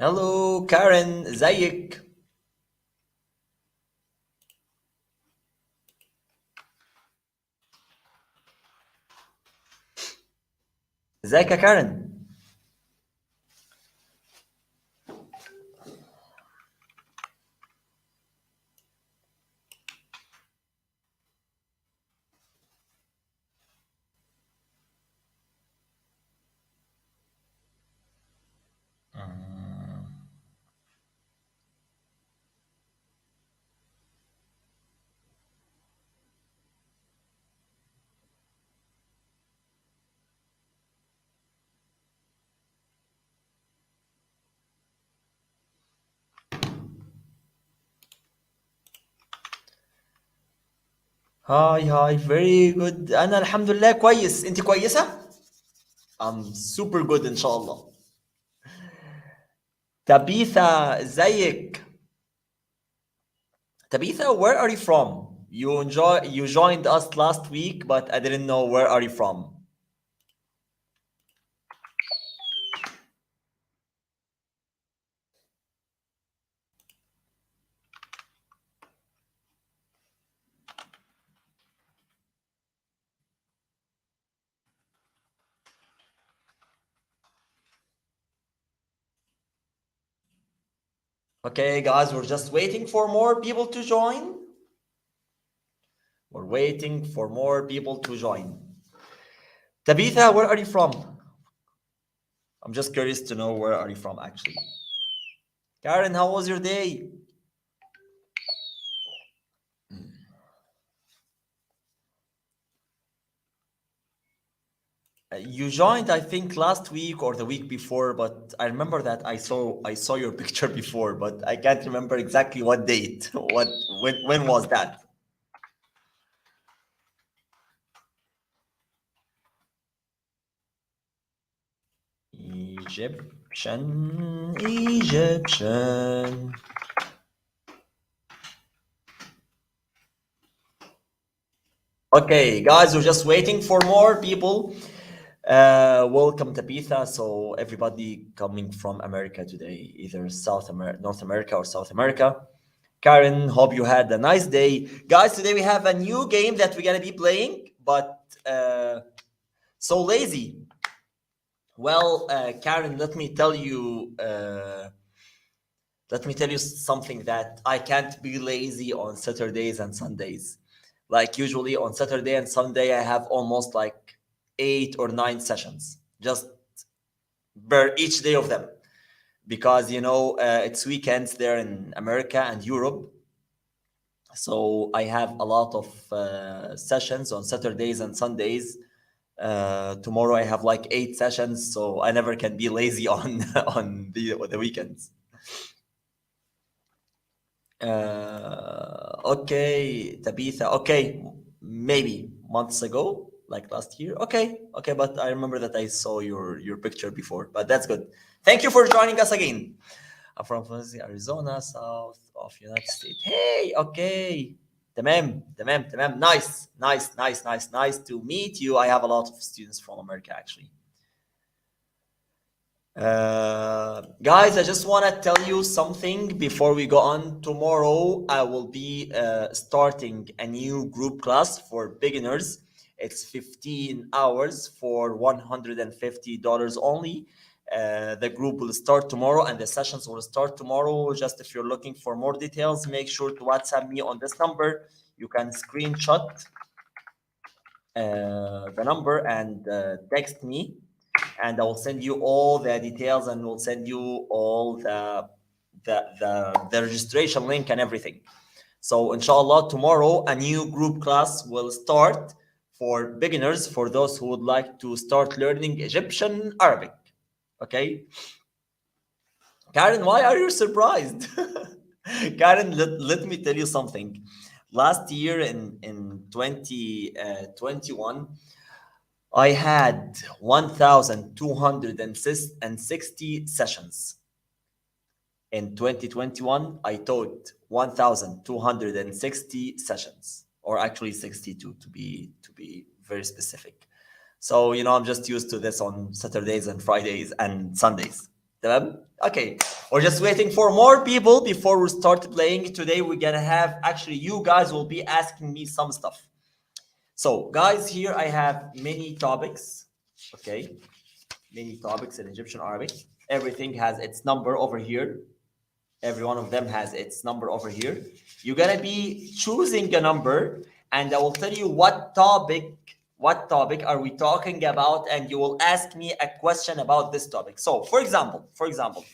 هلو كارن ازيك؟ ازيك يا كارن؟ هاي very good. انا الحمد لله كويس. انت كويسة؟ I'm super good ان شاء الله. تابيثا ازيك؟ تابيثا, where are you from? You joined us last week but I didn't know where are you from. Okay guys, we're just waiting for more people to join. We're waiting for more people to join. Tabitha, where are you from? I'm just curious to know where are you from actually. Karen, how was your day? You joined, I think, last week or the week before, but I remember that I saw your picture before, but I can't remember exactly what date. When was that? Egyptian. Okay, guys, we're just waiting for more people. Welcome Tabitha. So everybody coming from America today, either North America or South America. Karen, hope you had a nice day. Guys, today we have a new game that we're gonna be playing, but so lazy. Well, Karen, let me tell you something that I can't be lazy on Saturdays and Sundays. Like usually on Saturday and Sunday, I have almost like 8 or 9 sessions, just per each day of them, because it's weekends there in America and Europe. So I have a lot of sessions on Saturdays and Sundays. Tomorrow I have like 8 sessions, so I never can be lazy on on the weekends. Okay, Tabitha. Okay, maybe months ago, like last year. Okay, okay, but I remember that I saw your picture before. But that's good. Thank you for joining us again. I'm from Arizona, south of United States. Hey, okay. تمام تمام تمام. Nice, nice, nice, nice, nice to meet you. I have a lot of students from America actually. Guys, I just want to tell you something before we go on. Tomorrow, I will be starting a new group class for beginners. It's 15 hours for $150 only. The group will start tomorrow and the sessions will start tomorrow. Just if you're looking for more details, make sure to WhatsApp me on this number. You can screenshot the number and text me, and I will send you all the details and we'll send you all the registration link and everything. So inshallah, tomorrow a new group class will start for beginners, for those who would like to start learning Egyptian Arabic. Okay, Karen, why are you surprised? Karen, let me tell you something. Last year in 2021, I had 1,260 sessions. In 2021, I taught 1,260 sessions, or actually 62 to be very specific. So, I'm just used to this on Saturdays and Fridays and Sundays. تمام? Okay, we're just waiting for more people before we start playing. Today we're gonna have, actually, you guys will be asking me some stuff. So, guys, here I have many topics. Okay, many topics in Egyptian Arabic. Everything has its number over here. Every one of them has its number over here. You're gonna be choosing a number, and I will tell you what topic are we talking about, and you will ask me a question about this topic. So, for example,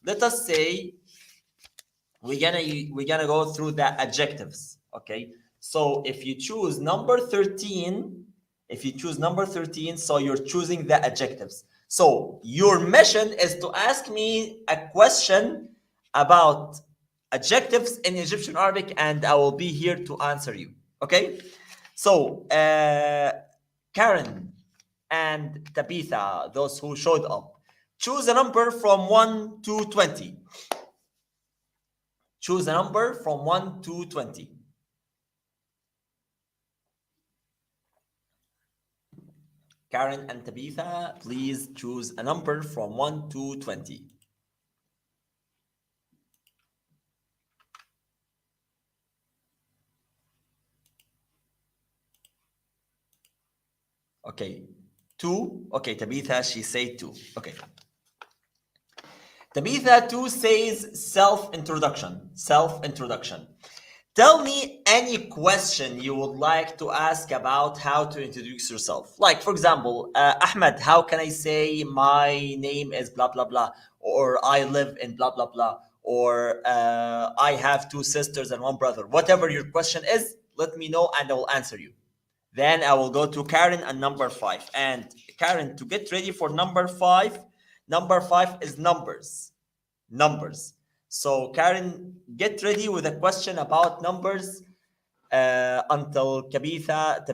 let us say we're gonna go through the adjectives. Okay. So if you choose number 13, so you're choosing the adjectives. So your mission is to ask me a question about adjectives in Egyptian Arabic, and I will be here to answer you. Okay. So Karen and Tabitha, those who showed up, choose a number from 1 to 20. Choose a number from 1 to 20. Karen and Tabitha, please choose a number from 1 to 20. Okay, 2. Okay, Tabitha, she said 2. Okay. Tabitha 2 says self-introduction. Self-introduction. Tell me any question you would like to ask about how to introduce yourself. Like, for example, Ahmed, how can I say my name is blah, blah, blah, or I live in blah, blah, blah, or I have 2 sisters and 1 brother. Whatever your question is, let me know and I will answer you. Then I will go to Karen and number 5. And Karen, to get ready for number 5 is numbers. Numbers. So Karen, get ready with a question about numbers until Tabitha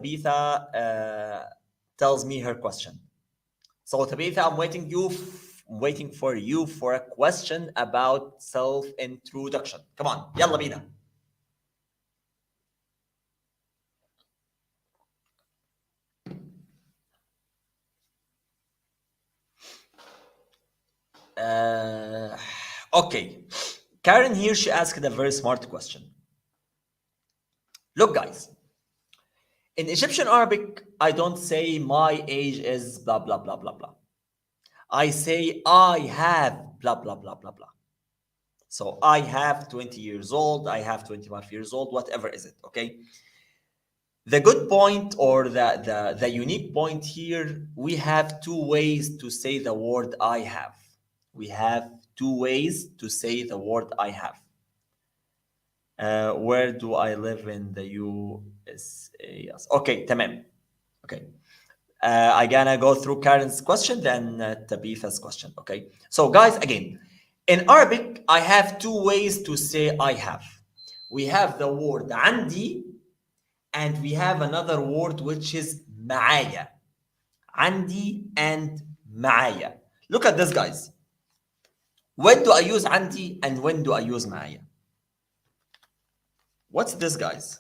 tells me her question. So Tabitha, I'm waiting for you for a question about self-introduction. Come on, يلا بينا. Okay. Karen here, she asked a very smart question. Look, guys, in Egyptian Arabic, I don't say my age is blah, blah, blah, blah, blah. I say I have blah, blah, blah, blah, blah. So I have 20 years old, I have 25 years old, whatever is it, okay? The good point, or the unique point here, we have 2 ways to say the word I have. We have 2 ways to say the word I have. Where do I live in the USA? Yes. Okay, tamam. Okay. I gonna go through Karen's question, then Tabitha's question. Okay. So, guys, again, in Arabic, I have 2 ways to say I have. We have the word عندي, and we have another word which is معايا. عندي and معايا. Look at this, guys. When do I use عندي and when do I use معايا? What's this, guys?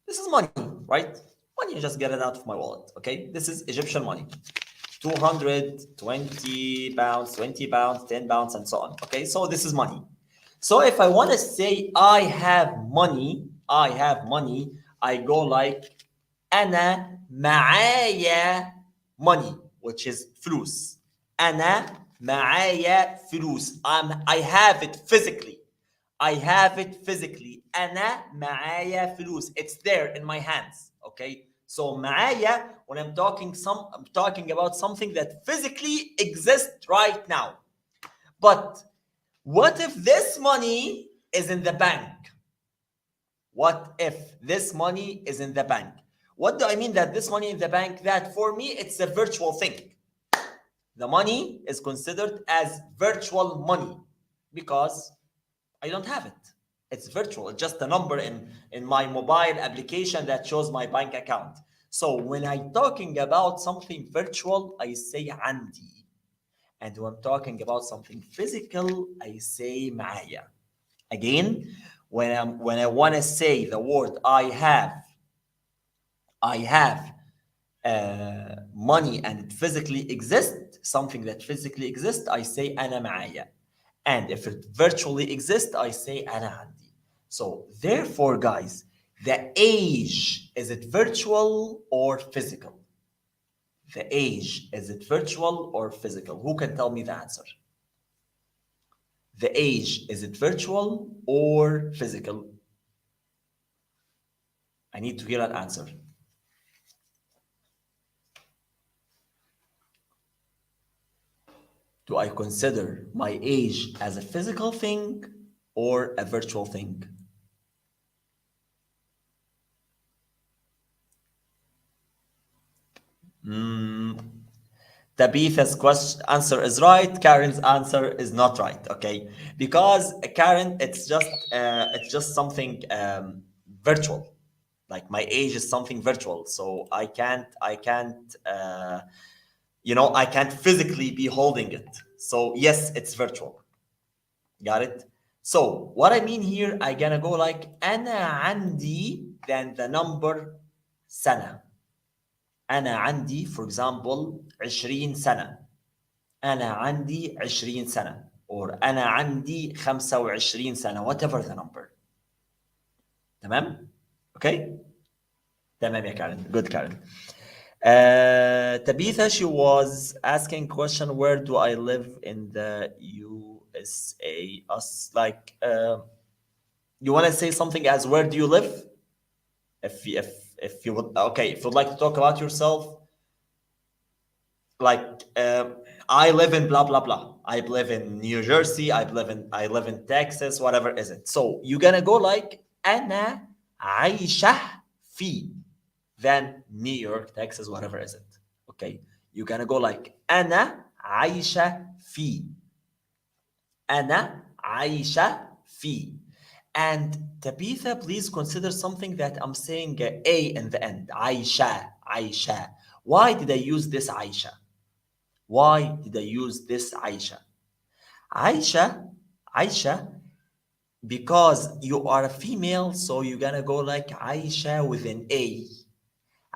This is money, right? Money, just get it out of my wallet, okay? This is Egyptian money. 220 pounds, 20 pounds, 10 pounds, and so on, okay? So this is money. So if I want to say I have money, I go like أنا معايا money, which is فلوس. أنا معايا فلوس. I have it physically. I have it physically. أنا معايا فلوس. It's there in my hands. Okay. So معايا, when I'm talking about something that physically exists right now. But what if this money is in the bank? What if this money is in the bank? What do I mean that this money in the bank? That for me, it's a virtual thing. The money is considered as virtual money because I don't have it. It's virtual. It's just a number in my mobile application that shows my bank account. So when I'm talking about something virtual, I say عندي. And when I'm talking about something physical, I say معايا. Again, when I want to say the word I have money and it physically exists, something that physically exists, I say أنا معايا. And if it virtually exists, I say أنا عندي. So therefore, guys, the age, is it virtual or physical? The age, is it virtual or physical? Who can tell me the answer? The age, is it virtual or physical? I need to hear an answer. Do I consider my age as a physical thing or a virtual thing? Tabitha's question answer is right. Karen's answer is not right. Okay, because Karen, it's just something virtual. Like my age is something virtual, so I can't physically be holding it. So yes, it's virtual. Got it? So what I mean here, I gonna go like أنا عندي, then the number سنة. أنا عندي, for example, 20 سنة. أنا عندي 20 سنة. Or أنا عندي 25 سنة. Whatever the number. تمام? Okay? تمام يا Karen. Good, Karen. Tabitha, she was asking question, where do I live in the USA? You want to say something as where do you live? If you would, okay, if you'd like to talk about yourself, like I live in blah blah blah. I live in New Jersey. I live in Texas. Whatever is it? So you're gonna go like أنا عايشة في, then New York, Texas, whatever is it. Okay, you're gonna go like أنا عايشة في. أنا عايشة في. And Tabitha, please consider something that I'm saying A in the end. عايشة, عايشة. Why did I use this عايشة? Why did I use this عايشة? عايشة, عايشة, because you are a female, so you're gonna go like عايشة with an A.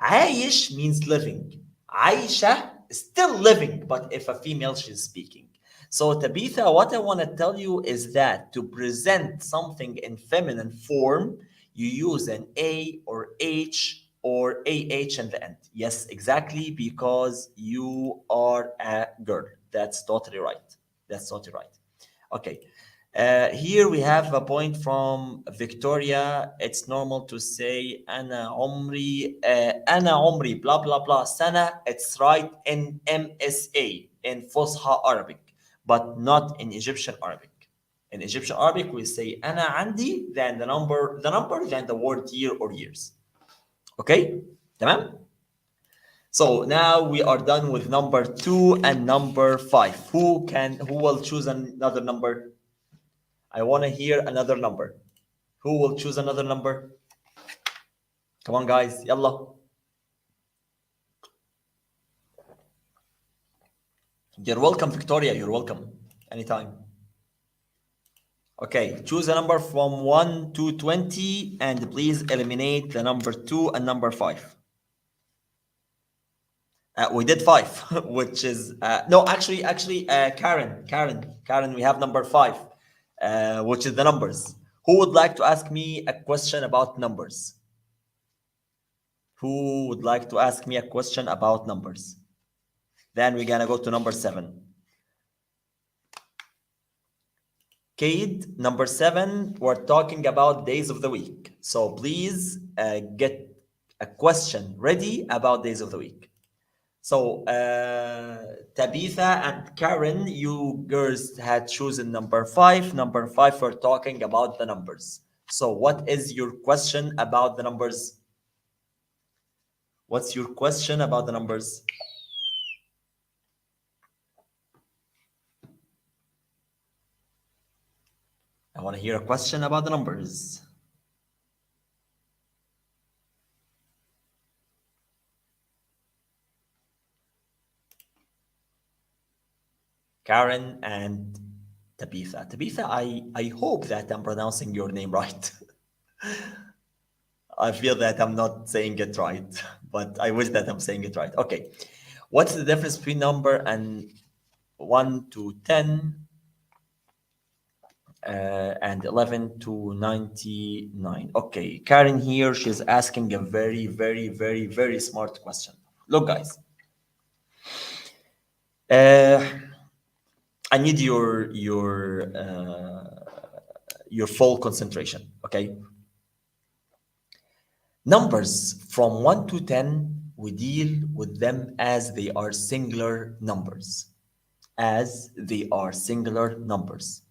عايش means living. عايشة is still living, but if a female, she's speaking. So Tabitha, what I want to tell you is that to present something in feminine form, you use an A or H or AH in the end. Yes, exactly, because you are a girl. That's totally right. That's totally right. Okay. Here we have a point from Victoria. It's normal to say أنا عمري blah blah blah سنة. It's right in MSA, in Fusha Arabic, but not in Egyptian Arabic. In Egyptian Arabic, we say أنا عندي, then the number, then the word year or years. Okay? تمام? So now we are done with number 2 and number 5. Who will choose another number? I want to hear another number. Who will choose another number? Come on, guys. Yalla. You're welcome, Victoria. You're welcome. Anytime. Okay, choose a number from 1 to 20 and please eliminate the number 2 and number 5. We did 5, which is no, actually, Karen, we have number 5, which is the numbers. Who would like to ask me a question about numbers? Who would like to ask me a question about numbers? Then we're gonna go to number 7. Cade, number 7, we're talking about days of the week. So please get a question ready about days of the week. So Tabitha and Karen, you girls had chosen number 5. Number 5, we're talking about the numbers. So what is your question about the numbers? What's your question about the numbers? I want to hear a question about the numbers. Karen and Tabitha. Tabitha, I hope that I'm pronouncing your name right. I feel that I'm not saying it right, but I wish that I'm saying it right. Okay. What's the difference between number and 1 to 10 and 11 to 99? Okay. Karen here, she's asking a very, very, very, very smart question. Look, guys, uh, I need your full concentration. Okay. Numbers from 1 to 10, we deal with them as they are singular numbers. As they are singular numbers.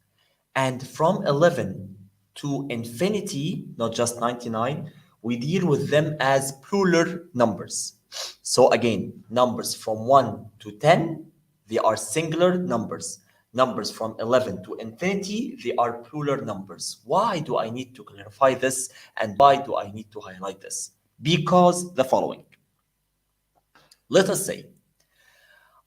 And from 11 to infinity, not just 99, we deal with them as plural numbers. So again, numbers from 1 to 10, they are singular numbers. Numbers from 11 to infinity, they are plural numbers. Why do I need to clarify this and why do I need to highlight this? Because the following. Let us say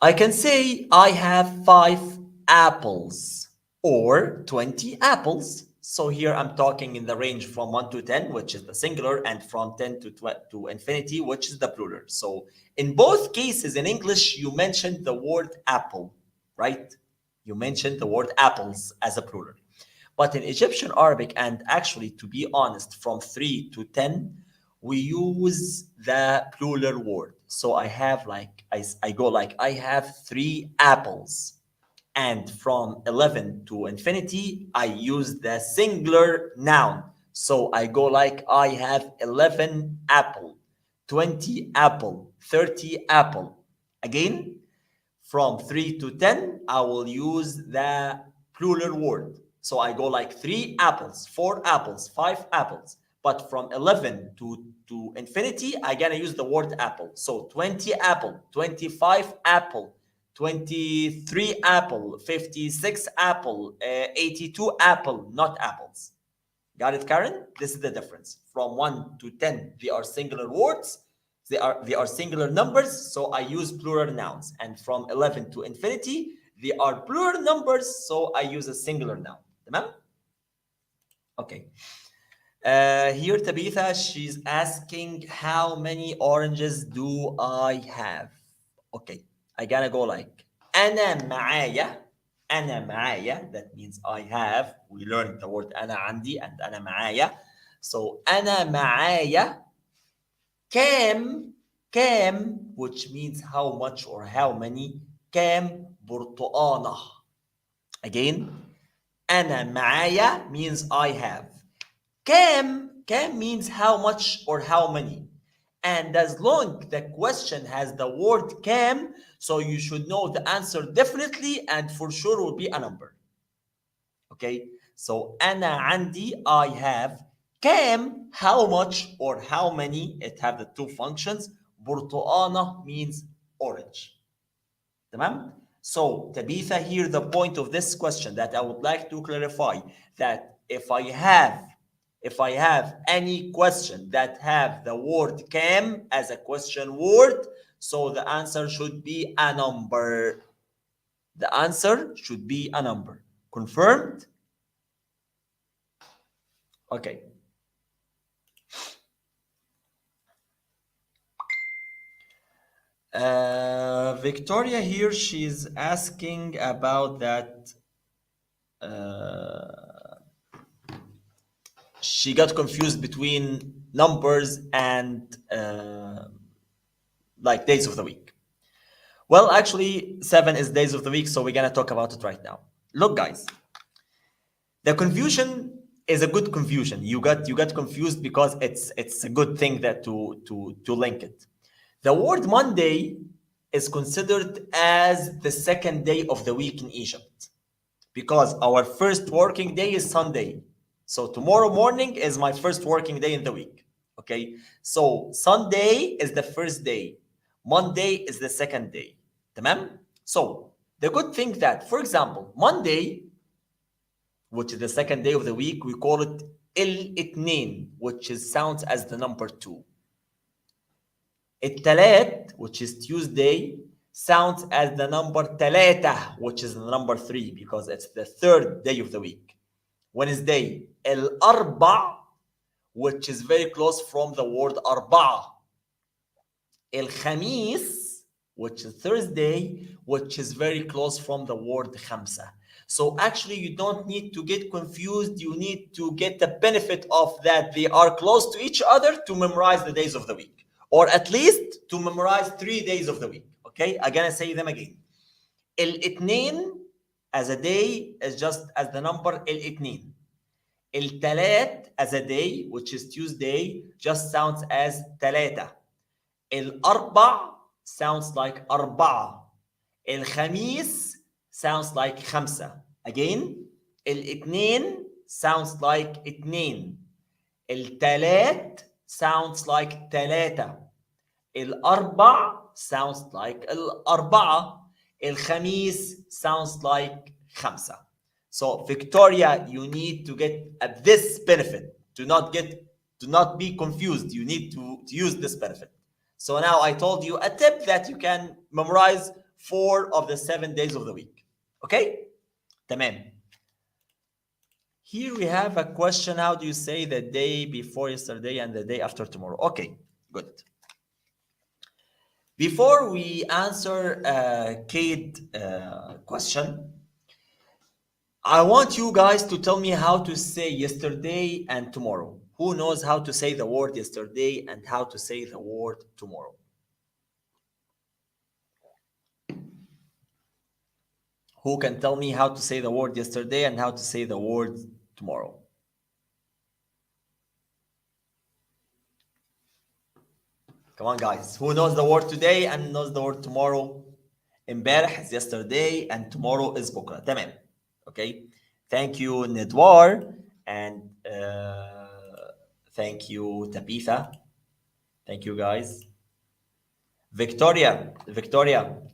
I can say I have 5 apples or 20 apples. So here I'm talking in the range from 1 to 10, which is the singular, and from 10 to infinity, which is the plural. So in both cases in English, you mentioned the word apple, right? You mentioned the word apples as a plural. But in Egyptian Arabic, and actually, to be honest, from 3 to 10, we use the plural word. So I have like, I go like, I have 3 apples. And from 11 to infinity, I use the singular noun. So I go like, I have 11 apple, 20 apple, 30 apple. Again, from 3 to 10, I will use the plural word. So I go like 3 apples, 4 apples, 5 apples. But from 11 to infinity, I gonna use the word apple. So 20 apple, 25 apple, 23 apple, 56 apple, 82 apple, not apples. Got it, Karen? This is the difference. From 1 to 10, they are singular words. They are singular numbers, so I use plural nouns. And from 11 to infinity, they are plural numbers, so I use a singular noun. تمام? Okay. Here Tabitha, she's asking how many oranges do I have? Okay. I gotta go like أنا معايا. أنا معايا, that means I have. We learned the word أنا عندي and أنا معايا. So أنا معايا كام, which means how much or how many. كام برتقانة. Again, أنا معايا means I have. كام means how much or how many. And as long the question has the word كام, so you should know the answer definitely and for sure will be a number. Okay, so أنا عندي, I have. كام, how much or how many, it have the two functions. برتقانة means orange. تمام? So Tabitha, here the point of this question that I would like to clarify, that if I have any question that have the word كام as a question word, so the answer should be a number. The answer should be a number. Confirmed? Okay. Victoria here, she's asking about that. She got confused between numbers and like days of the week. Well, actually, 7 is days of the week, so we're gonna talk about it right now. Look, guys, the confusion is a good confusion. You got confused because it's a good thing that to link it. The word Monday is considered as the second day of the week in Egypt because our first working day is Sunday. So tomorrow morning is my first working day in the week. Okay, so Sunday is the first day, Monday is the second day. Tamam? So the good thing that, for example, Monday, which is the second day of the week, we call it el-itnin, which sounds as the number 2. التلات, which is Tuesday, sounds as the number تلاتة, which is the number 3 because it's the third day of the week. Wednesday, الأربع, which is very close from the word أربعة. الخميس, which is Thursday, which is very close from the word خمسة. So actually, you don't need to get confused. You need to get the benefit of that they are close to each other to memorize the days of the week, or at least to memorize 3 days of the week. Okay, I'm gonna say them again. الاثنين as a day is just as the number الاثنين. الثلاث as a day, which is Tuesday, just sounds as ثلاثة. الأربع sounds like أربعة. الخميس sounds like خمسة. Again, الاثنين sounds like اثنين. الثلاث sounds like ثلاثة. الأربع sounds like الأربعة. الخميس sounds like خمسة. So Victoria, you need to get this benefit. Do not be confused. You need to use this benefit. So now I told you a tip that you can memorize 4 of the 7 days of the week. Okay? تمام. Here we have a question. How do you say the day before yesterday and the day after tomorrow? Okay, good. Before we answer Kate question, I want you guys to tell me how to say yesterday and tomorrow. Who knows how to say the word yesterday and how to say the word tomorrow? Who can tell me how to say the word yesterday and how to say the word tomorrow? Come on, guys. Who knows the word today and knows the word tomorrow? امبارح is yesterday and tomorrow is بكرة. تمام. Okay. Thank you, Nedwar, and thank you, Tabitha. Thank you, guys. Victoria,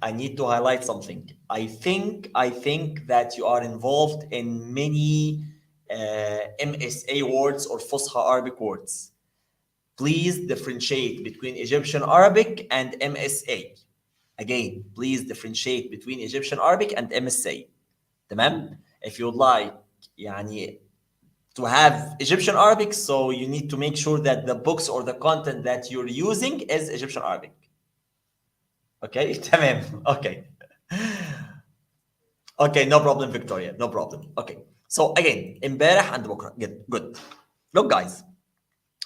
I need to highlight something. I think that you are involved in many MSA words or Fusha Arabic words. Please differentiate between Egyptian Arabic and MSA. Again, please differentiate between Egyptian Arabic and MSA. تمام? If you would like يعني to have Egyptian Arabic, so you need to make sure that the books or the content that you're using is Egyptian Arabic. Okay, تمام. Okay. Okay, no problem, Victoria. No problem. Okay. So again, امبارح and بكرة. Good. Look, guys.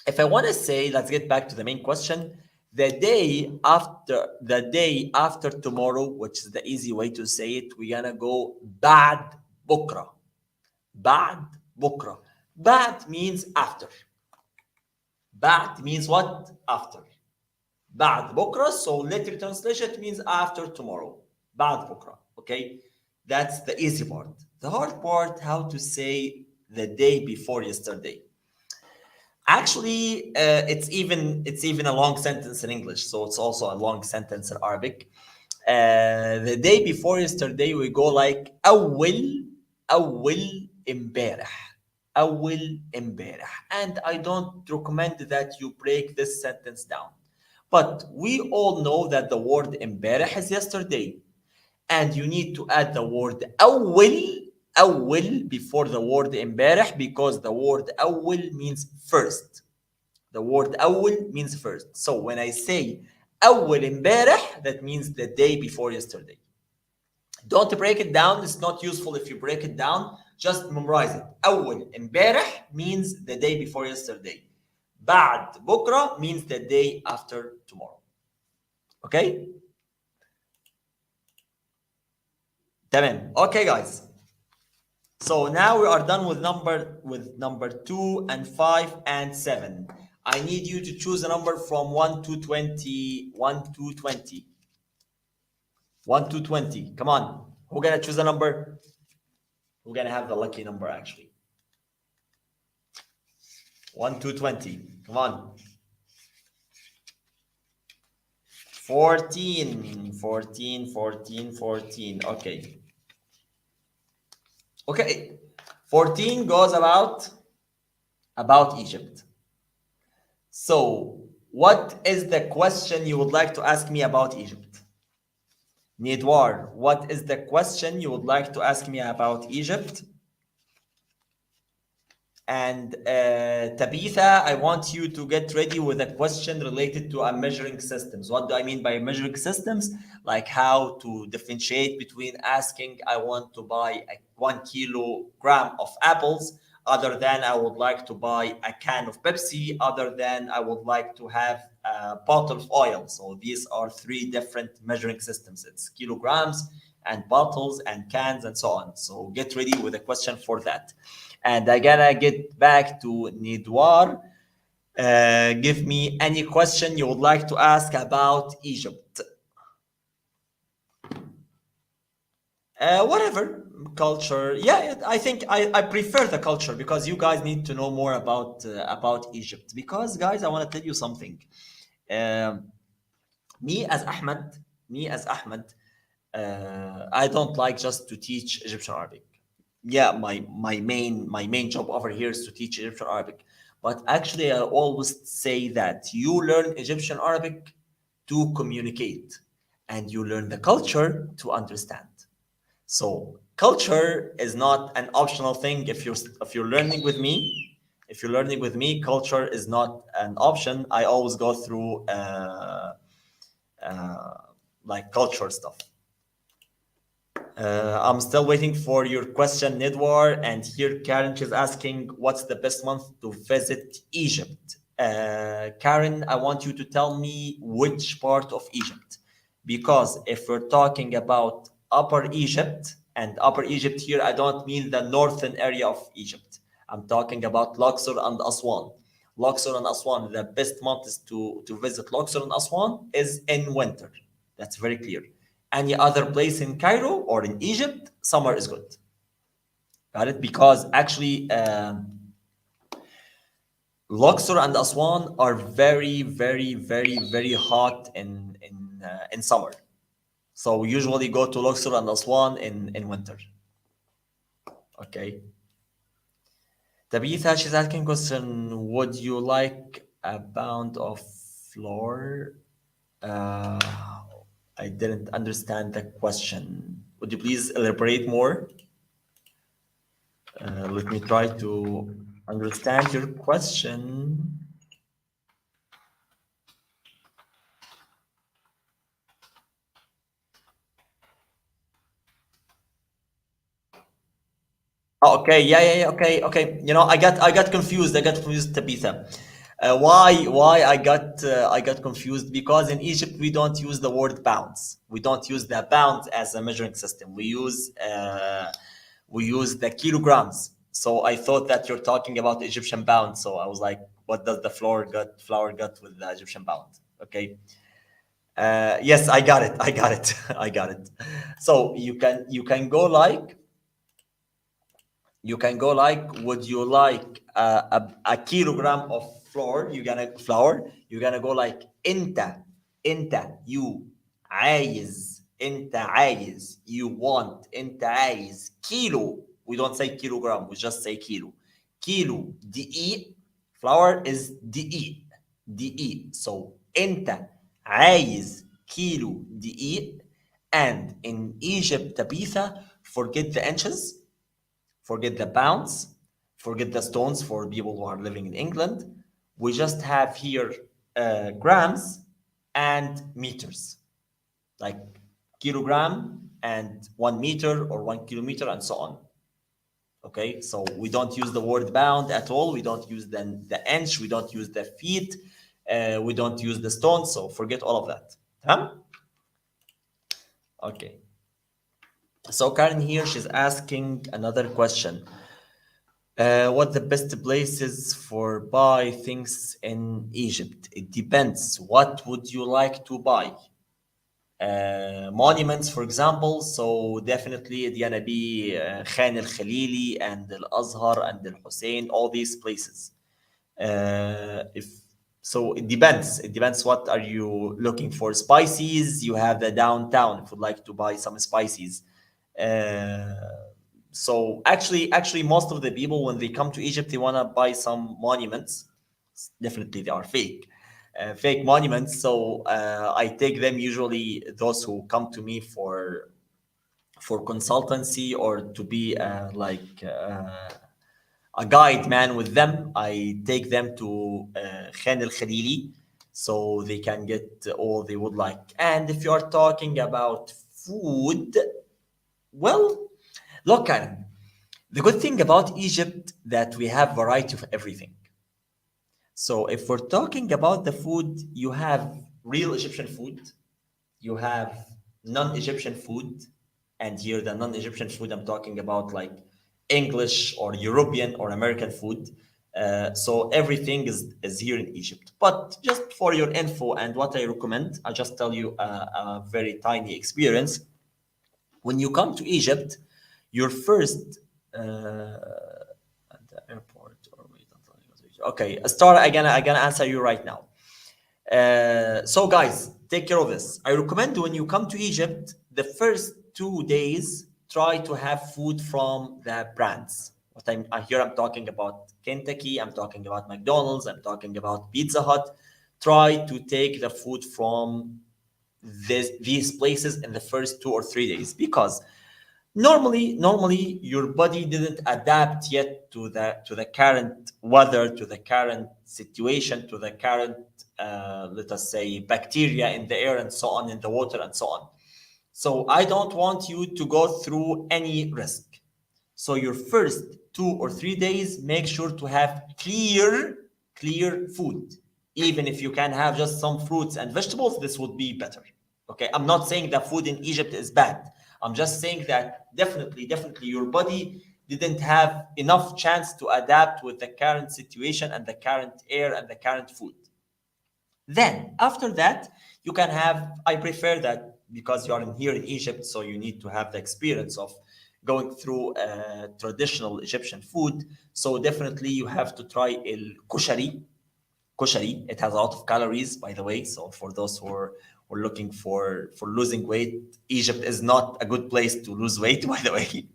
If I want to say, let's get back to the main question. The day after tomorrow, which is the easy way to say it, we're gonna go بعد بكرة. بعد بكرة. بعد means after. بعد means what? After. بعد بكرة, so literal translation, it means after tomorrow. بعد بكرة. Okay? That's the easy part. The hard part, how to say the day before yesterday. Actually, it's even a long sentence in English, so it's also a long sentence in Arabic. The day before yesterday, we go like أول امبارح. أول امبارح. And I don't recommend that you break this sentence down. But we all know that the word امبارح is yesterday. And you need to add the word أول before the word امبارح, because the word أول means first. The word أول means first. So when I say أول امبارح, that means the day before yesterday. Don't break it down. It's not useful if you break it down. Just memorize it. أول امبارح means the day before yesterday. بعد بكرة means the day after tomorrow. Okay? تمام. Okay, guys. So now we are done with number 2 and 5 and 7. I need you to choose a number from 1 to 20. 1 to 20. 1 to 20. Come on. Who's gonna choose a number? Who's gonna have the lucky number actually? 1 to 20. Come on. 14. 14, 14, 14. Okay. Okay, 14 goes about Egypt. So, what is the question you would like to ask me about Egypt? Nidwar, what is the question you would like to ask me about Egypt? And Tabitha, I want you to get ready with a question related to measuring systems. What do I mean by measuring systems? Like how to differentiate between asking, I want to buy a 1 kilogram of apples, other than I would like to buy a can of Pepsi, other than I would like to have a bottle of oil. So these are three different measuring systems. It's kilograms and bottles and cans and so on. So get ready with a question for that. And I gotta get back to Nidwar. Give me any question you would like to ask about Egypt. Whatever culture. Yeah, I think I prefer the culture because you guys need to know more about Egypt. Because guys, I want to tell you something. Um, me as Ahmed, I don't like just to teach Egyptian Arabic. Yeah, my main job over here is to teach Egyptian Arabic. But actually, I always say that you learn Egyptian Arabic to communicate, and you learn the culture to understand. So culture is not an optional thing. If you're learning with me, culture is not an option. I always go through uh, like culture stuff. I'm still waiting for your question, Nidwar. And here Karen is asking, what's the best month to visit Egypt? Karen, I want you to tell me which part of Egypt. Because if we're talking about Upper Egypt, and Upper Egypt here, I don't mean the northern area of Egypt. I'm talking about Luxor and Aswan. Luxor and Aswan, the best months to visit Luxor and Aswan is in winter. That's very clear. Any other place in Cairo or in Egypt, summer is good. Got it? Because actually, Luxor and Aswan are very, very, very, very hot in summer. So we usually go to Luxor and Aswan in winter. Okay. Tabitha, she's asking question, would you like a pound of flour? Uh, I didn't understand the question. Would you please elaborate more? Let me try to understand your question. Oh, okay, yeah, okay. I got confused. Tabitha. Why I got confused? Because in Egypt we don't use the word pounds. We don't use the pounds as a measuring system. We use the kilograms. So I thought that you're talking about Egyptian pound. So I was like, what does the flour got with the Egyptian pound? Okay. Yes, I got it. I got it. I got it. So you can go like would you like a kilogram of you're gonna go like انت عايز كيلو. We don't say kilogram, we just say kilo. كيلو دقيق. Flour is دقيق. So انت عايز كيلو دقيق. And in Egypt, Tabitha, forget the inches, forget the pounds, forget the stones for people who are living in England. We just have here grams and meters, like kilogram and 1 meter or 1 kilometer and so on. Okay, so we don't use the word pound at all. We don't use the inch. We don't use the feet. We don't use the stones. So forget all of that. Huh? Okay. So Karen here, she's asking another question. What the best places for buy things in Egypt? It depends. What would you like to buy? Monuments, for example. So definitely it's gonna be Khan el Khalili and Al Azhar and Al Hussein, all these places. If so, it depends. It depends. What are you looking for? Spices. You have the downtown. If you'd like to buy some spices. Uh, so actually, most of the people when they come to Egypt, they wanna buy some monuments. Definitely, they are fake monuments. So I take them usually those who come to me for consultancy or to be a guide man with them. I take them to Khan el Khalili so they can get all they would like. And if you are talking about food, well, look, Karen, the good thing about Egypt that we have variety of everything. So if we're talking about the food, you have real Egyptian food, you have non-Egyptian food, and here the non-Egyptian food I'm talking about like English or European or American food. So everything is here in Egypt. But just for your info and what I recommend, I'll just tell you a very tiny experience. When you come to Egypt, your first at the airport or wait until I go to Egypt. Okay, start again. I'm gonna answer you right now. So guys, take care of this. I recommend when you come to Egypt, the first 2 days, try to have food from the brands. I'm talking about Kentucky, I'm talking about McDonald's, I'm talking about Pizza Hut. Try to take the food from these places in the first 2 or 3 days because normally your body didn't adapt yet to the current weather, to the current situation, to the current let us say bacteria in the air and so on, in the water and so on. So I don't want you to go through any risk. So your first 2 or 3 days, make sure to have clear food. Even if you can have just some fruits and vegetables, this would be better. Okay, I'm not saying that food in Egypt is bad. I'm just saying that definitely your body didn't have enough chance to adapt with the current situation and the current air and the current food. Then after that, you can have. I prefer that because you are in here in Egypt, so you need to have the experience of going through traditional Egyptian food. So definitely you have to try el kushari. Kushari. It has a lot of calories, by the way. So for those who are looking for losing weight, Egypt is not a good place to lose weight. By the way,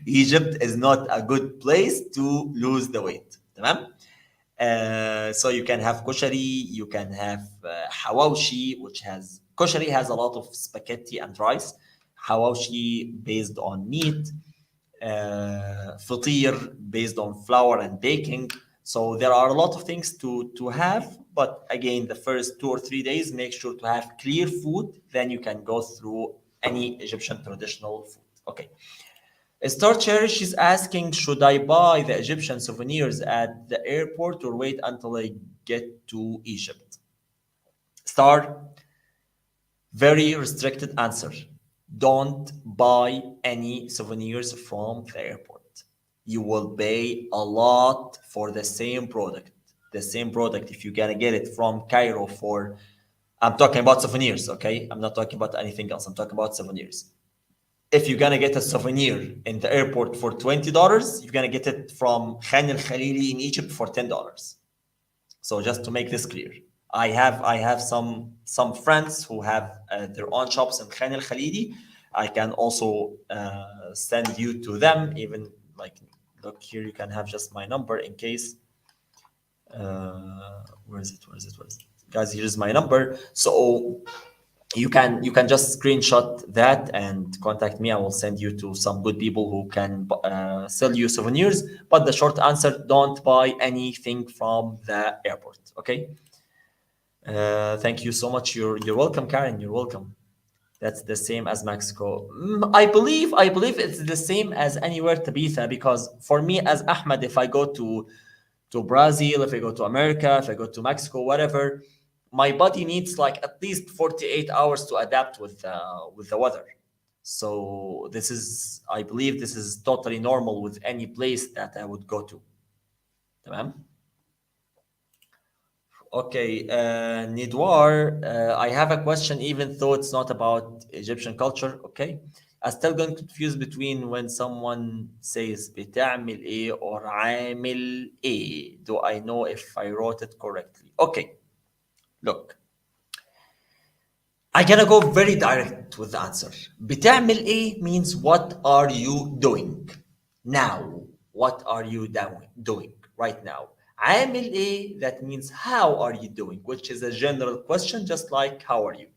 Egypt is not a good place to lose the weight. تمام? So you can have koshari, you can have hawashi, which has koshari has a lot of spaghetti and rice. Hawashi based on meat, fatir based on flour and baking. So there are a lot of things to have, but again, the first 2 or 3 days, make sure to have clear food. Then you can go through any Egyptian traditional food. Okay. Star Cherish is asking, should I buy the Egyptian souvenirs at the airport or wait until I get to Egypt? Star, very restricted answer. Don't buy any souvenirs from the airport. You will pay a lot for the same product. The same product, if you're gonna get it from Cairo for, I'm talking about souvenirs, okay? I'm not talking about anything else. I'm talking about souvenirs. If you're gonna get a souvenir in the airport for $20, you're gonna get it from Khan el Khalili in Egypt for $10. So just to make this clear, I have some friends who have their own shops in Khan el Khalili. I can also send you to them. Even like, look here, you can have just my number in case. Where is it? Where is it? Where is it? Guys, here's my number. So you can just screenshot that and contact me. I will send you to some good people who can sell you souvenirs. But the short answer: don't buy anything from the airport. Okay. Thank you so much. You're welcome, Karen. You're welcome. That's the same as Mexico. I believe it's the same as anywhere, Tabitha. Because for me, as Ahmed, if I go to Brazil, if I go to America, if I go to Mexico, whatever, my body needs like at least 48 hours to adapt with the weather. So I believe this is totally normal with any place that I would go to. تمام? Okay, Nidwar, I have a question even though it's not about Egyptian culture. Okay. I still get confused between when someone says بتعمل ايه or عامل ايه. Do I know if I wrote it correctly? Okay. Look, I'm gonna go very direct with the answer. بتعمل ايه means what are you doing now? What are you doing right now? عامل ايه, that means how are you doing, which is a general question, just like how are you.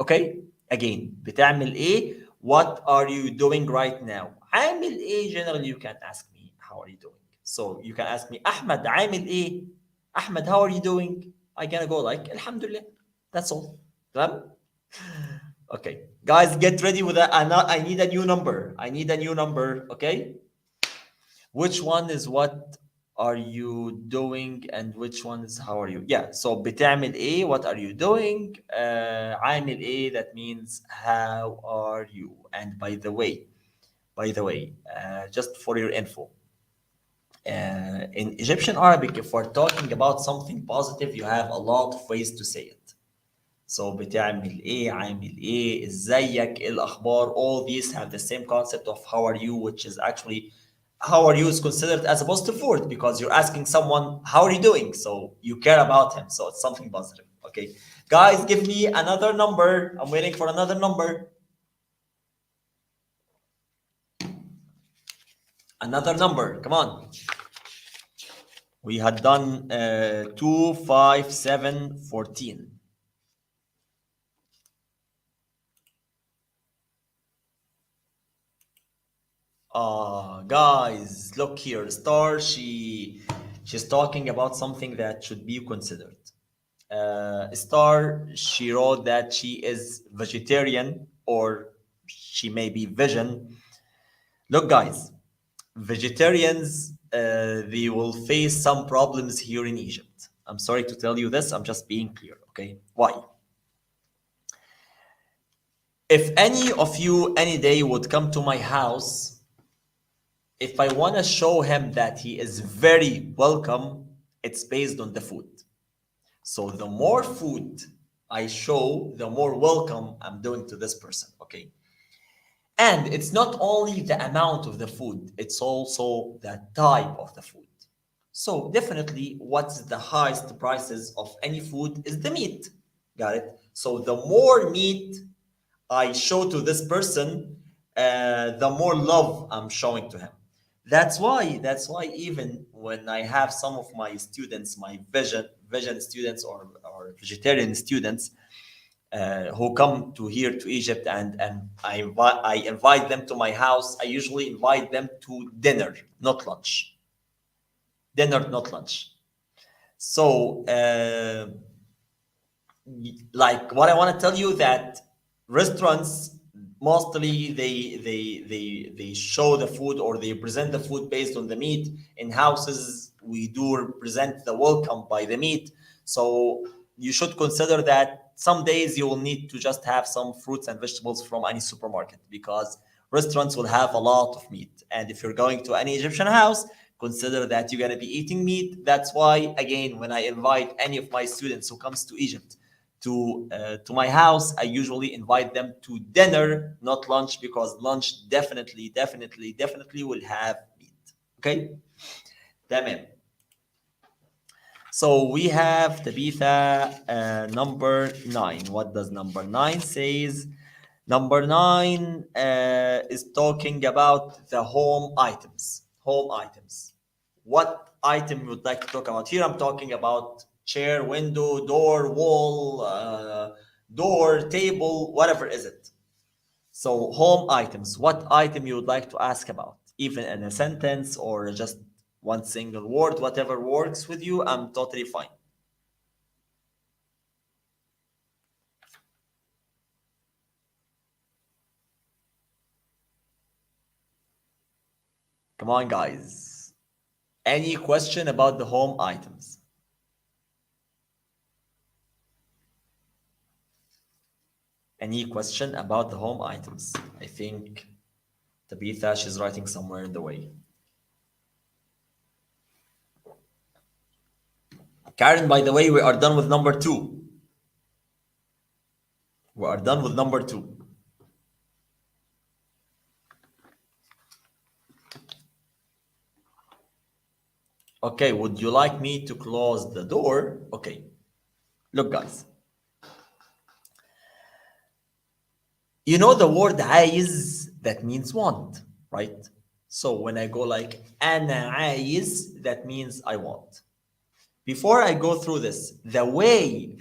Okay? Again, بتعمل ايه, what are you doing right now? عامل ايه, generally you can ask me how are you doing. So you can ask me, Ahmed, عامل إيه? Ahmed, how are you doing? I gonna go like, Alhamdulillah. That's all. تمام? Okay. Guys, get ready with that. I need a new number. I need a new number. Okay. Which one is what are you doing and which one is how are you? Yeah. So بتعمل إيه? What are you doing? عامل إيه? That means how are you? And by the way, just for your info, in Egyptian Arabic, if we're talking about something positive, you have a lot of ways to say it. So بتعمل ايه, عامل ايه, ازيك, ايه الاخبار, all these have the same concept of how are you, which is actually how are you is considered as a positive word because you're asking someone how are you doing, so you care about him, so it's something positive. Okay, guys, give me another number. I'm waiting for another number. Another number, come on. We had done 2, 5, 7, 14. Guys, look here. Star, she's talking about something that should be considered. Star, she wrote that she is vegetarian or she may be vegan. Look, guys, vegetarians, they will face some problems here in Egypt. I'm sorry to tell you this. I'm just being clear, okay? Why? If any of you any day would come to my house, if I want to show him that he is very welcome, it's based on the food. So the more food I show, the more welcome I'm doing to this person, okay? And it's not only the amount of the food, it's also the type of the food. So definitely what's the highest prices of any food is the meat. Got it? So the more meat I show to this person, the more love I'm showing to him. That's why even when I have some of my students, my vision students or vegetarian students, who come to here to Egypt, and I invite them to my house. I usually invite them to dinner, not lunch. Dinner, not lunch. So like what I want to tell you that restaurants mostly they show the food or they present the food based on the meat. In houses we do present the welcome by the meat. So you should consider that some days you will need to just have some fruits and vegetables from any supermarket because restaurants will have a lot of meat. And if you're going to any Egyptian house, consider that you're going to be eating meat. That's why again, when I invite any of my students who comes to Egypt to my house, I usually invite them to dinner, not lunch, because lunch definitely will have meat. Okay, تمام. So we have Tabitha, number 9. What does number 9 says? Number 9 is talking about the home items. Home items. What item you would like to talk about? Here I'm talking about chair, window, door, wall, door, table, whatever is it. So home items. What item you would like to ask about? Even in a sentence or just one single word, whatever works with you, I'm totally fine. Come on, guys. Any question about the home items? Any question about the home items? I think Tabitha, she's writing somewhere in the way. Karen, by the way, we are done with number 2. We are done with number 2. Okay, would you like me to close the door? Okay. Look, guys. You know the word عايز, that means want, right? So when I go like أنا عايز, that means I want. Before I go through this, the way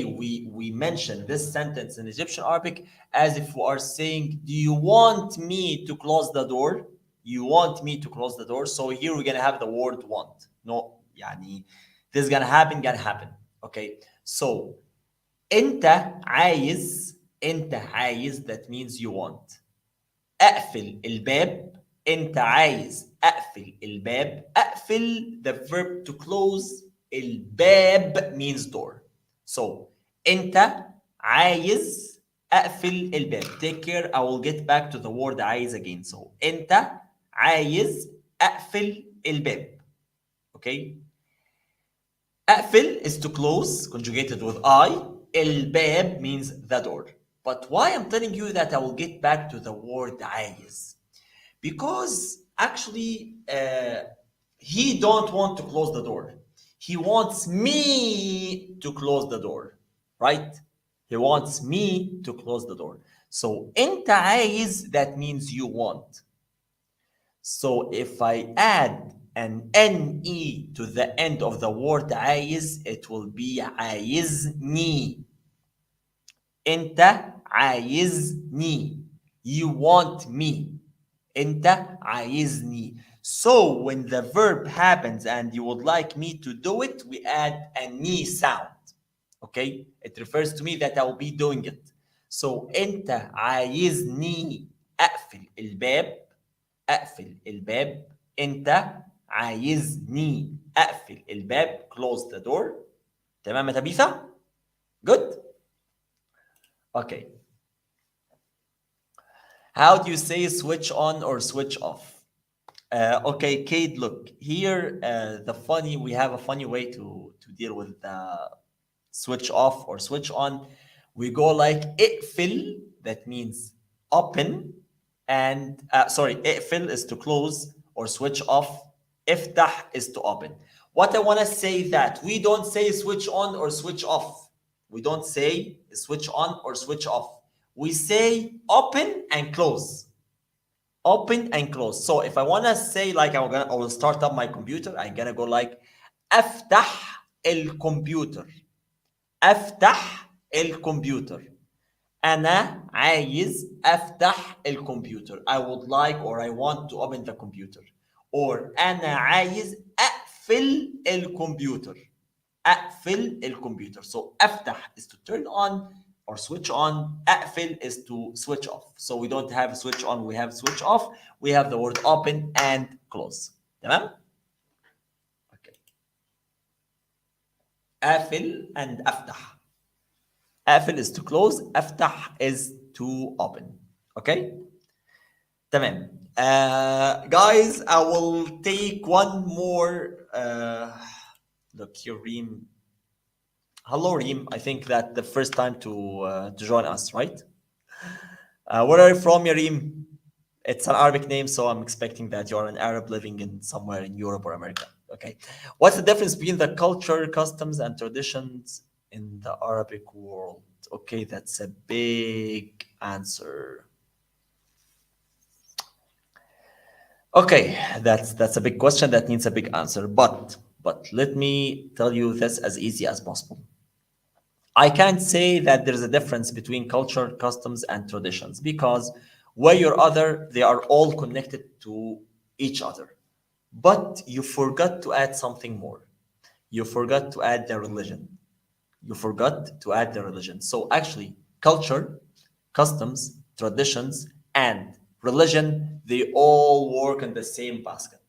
we mention this sentence in Egyptian Arabic, as if we are saying, do you want me to close the door? you want me to close the door. So here we're gonna have the word want. No, يعني this is gonna happen. Okay. So انت عايز that means you want. اقفل الباب. انت عايز اقفل الباب. اقفل the verb to close. الباب means door. So انت عايز اقفل الباب. Take care, I will get back to the word عايز again. So انت عايز اقفل الباب. Okay. اقفل is to close conjugated with I. الباب means the door. But why I'm telling you that I will get back to the word عايز? Because actually he don't want to close the door. He wants me to close the door, right? He wants me to close the door. So انت عايز that means you want. So if I add an NE to the end of the word عايز, it will be عايزني. انت عايزني. You want me. انت عايزني. So when the verb happens and you would like me to do it, we add a ni sound. Okay? It refers to me that I will be doing it. So انت عايزني اقفل الباب. اقفل الباب. انت عايزني اقفل الباب. Close the door. تمام يا تبيثة؟ Good? Okay. How do you say switch on or switch off? Okay, Kate, look, here we have a funny way to deal with the switch off or switch on. We go like اقفل, that means open, and اقفل is to close or switch off. افتح is to open. What I want to say that we don't say switch on or switch off. We don't say switch on or switch off. We say open and close. Open and close. So if I want to say like I will start up my computer, I'm gonna go like افتح الكمبيوتر. افتح الكمبيوتر. أنا عايز أفتح الكمبيوتر. I would like or I want to open the computer. Or أنا عايز أقفل الكمبيوتر. أقفل الكمبيوتر. So أفتح is to turn on or switch on. أقفل is to switch off. So we don't have switch on, we have switch off. We have the word open and close. تمام؟ Okay. أقفل and أفتح. أقفل is to close. أفتح is to open. Okay? تمام. Guys, I will take one more. Look here, Reem. Hello, Reem. I think that the first time to join us, right? Where are you from, Reem? It's an Arabic name, so I'm expecting that you're an Arab living in somewhere in Europe or America. Okay. What's the difference between the culture, customs, and traditions in the Arabic world? Okay, that's a big answer. Okay, that's a big question that needs a big answer. But let me tell you this as easy as possible. I can't say that there's a difference between culture, customs, and traditions because way or other, they are all connected to each other. But you forgot to add something more. You forgot to add the religion. You forgot to add the religion. So actually, culture, customs, traditions, and religion, they all work in the same basket.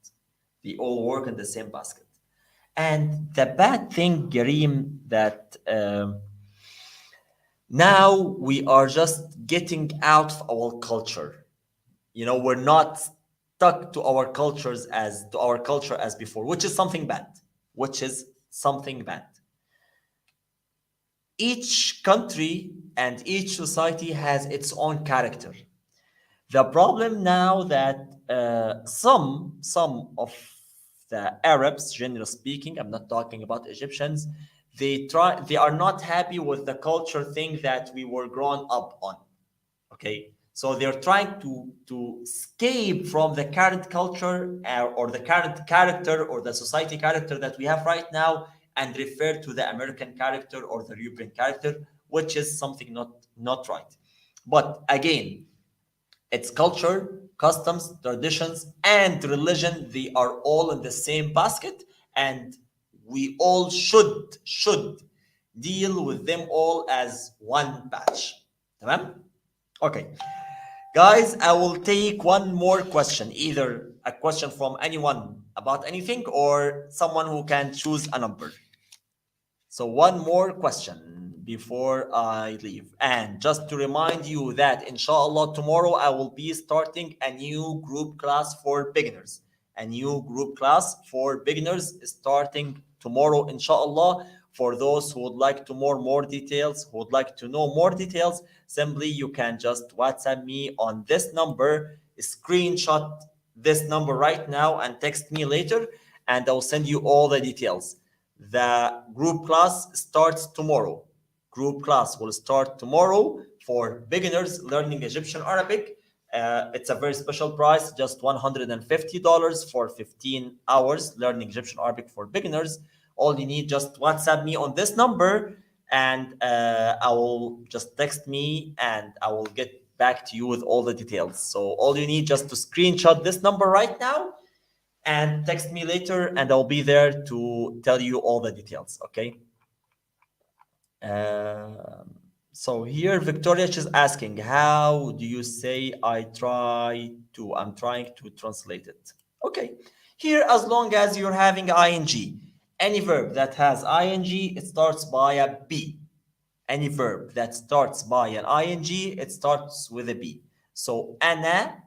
They all work in the same basket. And the bad thing, Gareem, that now we are just getting out of our culture. You know, we're not stuck to our culture as before, which is something bad. Which is something bad. Each country and each society has its own character. The problem now that some of the Arabs, generally speaking, I'm not talking about Egyptians, they are not happy with the culture thing that we were grown up on. Okay, so they're trying to escape from the current culture or the current character or the society character that we have right now and refer to the American character or the European character, which is something not right. But again, Its culture, customs, traditions, and religion, they are all in the same basket, and we all should deal with them all as one batch. تمام? Okay. Guys, I will take one more question, either a question from anyone about anything or someone who can choose a number. So one more question before I leave. And just to remind you that inshallah tomorrow I will be starting a new group class for beginners. A new group class for beginners starting tomorrow inshallah. For those who would like to more details, who would like to know more details, simply you can just WhatsApp me on this number, screenshot this number right now and text me later, and I'll send you all the details. The group class starts tomorrow. Group class will start tomorrow for beginners learning Egyptian Arabic. It's a very special price, just $150 for 15 hours learning Egyptian Arabic for beginners. All you need, just WhatsApp me on this number, and I will just text me and I will get back to you with all the details. So all you need just to screenshot this number right now and text me later, and I'll be there to tell you all the details. Okay. So here Victoria, she's asking, how do you say I'm trying to translate it? Okay. Here, as long as you're having ing, any verb that has ing, it starts by a b. Any verb that starts by an ing, it starts with a b. So ana,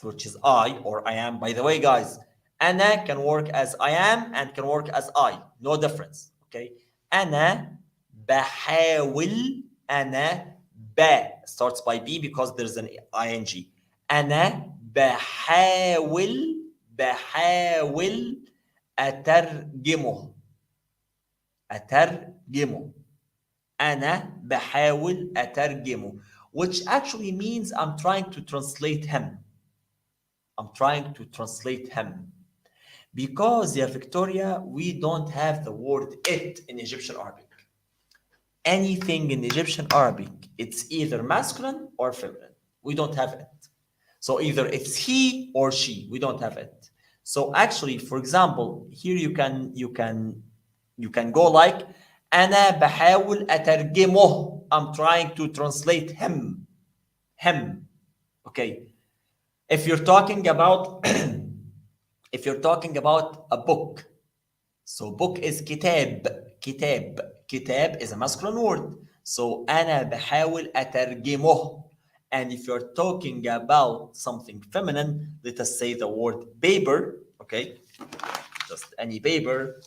which is I or I am. By the way, guys, ana can work as I am and can work as I. No difference. Okay. Ana بحاول. أنا starts by B because there's an ing. أنا بحاول أترجمه. أنا بحاول أترجمه, which actually means I'm trying to translate him. Because, yeah, Victoria, we don't have the word it in Egyptian Arabic. Anything in Egyptian Arabic, it's either masculine or feminine. We don't have it. So either it's he or she. We don't have it. So actually, for example, here you can go like أنا بحاول أترجمه. I'm trying to translate him. Okay. If you're talking about a book, so book is كتاب. كتاب is a masculine word. So أنا بحاول أترجمه. And if you're talking about something feminine, let us say the word paper. Okay, just any paper.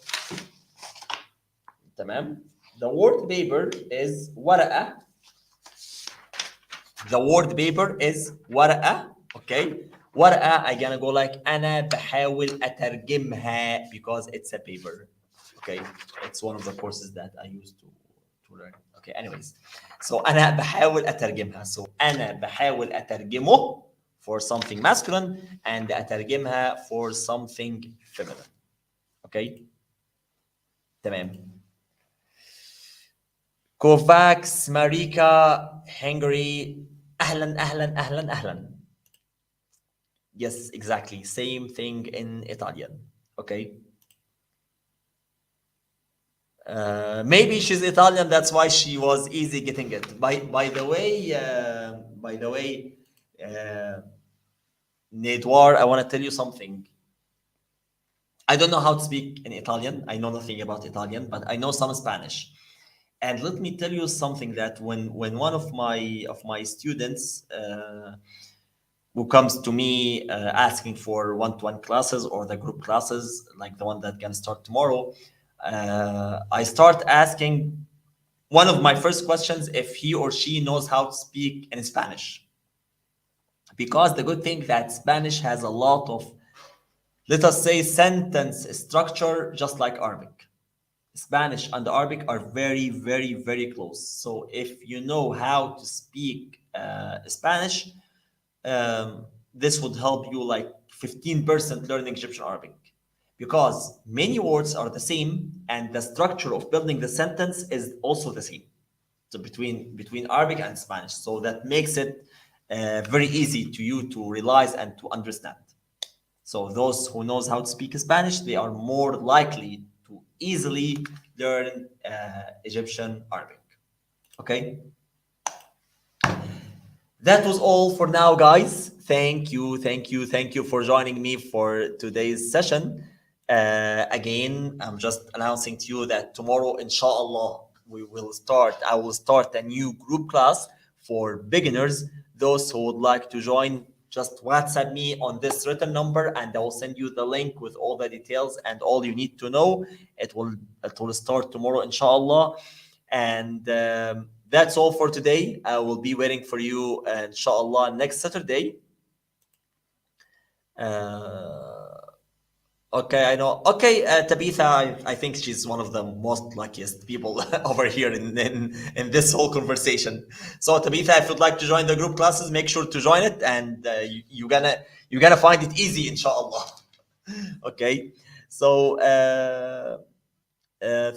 تمام. The word paper is ورقة. Okay. ورقة, I'm gonna go like أنا بحاول أترجمها because it's a paper. Okay, it's one of the courses that I used to learn. Okay, anyways, so أنا بحاول أترجمها. So أنا بحاول أترجمه for something masculine and أترجمها for something feminine. Okay, تمام. Kovacs, Marika, Hungary, أهلا. Yes, exactly. Same thing in Italian. Okay. Maybe she's Italian, that's why she was easy getting it. By the way, Nedwar, I want to tell you something. I don't know how to speak in Italian. I know nothing about Italian, but I know some Spanish. And let me tell you something, that when one of my students who comes to me asking for one-to-one classes or the group classes, like the one that can start tomorrow, I start asking one of my first questions if he or she knows how to speak in Spanish. Because the good thing that Spanish has a lot of, let us say, sentence structure, just like Arabic. Spanish and Arabic are very, very, very close. So if you know how to speak Spanish, this would help you like 15% learning Egyptian Arabic, because many words are the same and the structure of building the sentence is also the same. So between Arabic and Spanish, so that makes it very easy to you to realize and to understand. So those who knows how to speak Spanish, they are more likely to easily learn Egyptian Arabic. Okay, that was all for now, guys. Thank you for joining me for today's session. Again, I'm just announcing to you that tomorrow, inshallah, I will start a new group class for beginners. Those who would like to join, just WhatsApp me on this written number, and I will send you the link with all the details and all you need to know. It will it will start tomorrow, inshallah. And that's all for today. I will be waiting for you, inshallah, next Saturday. Uh, okay, I know. Okay, Tabitha, I think she's one of the most luckiest people over here in this whole conversation. So, Tabitha, if you'd like to join the group classes, make sure to join it, and you're gonna find it easy, inshallah. Okay, so.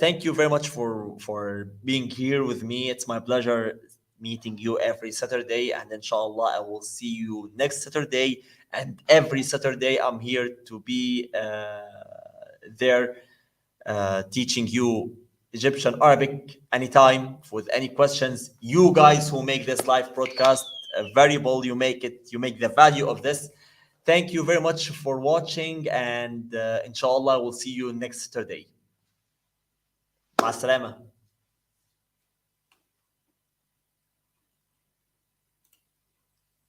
Thank you very much for being here with me. It's my pleasure meeting you every Saturday, and inshallah, I will see you next Saturday. And every Saturday, I'm here to be there teaching you Egyptian Arabic anytime with any questions. You guys who make this live broadcast variable, you make the value of this. Thank you very much for watching, and inshallah, we'll see you next Saturday. مع السلامة.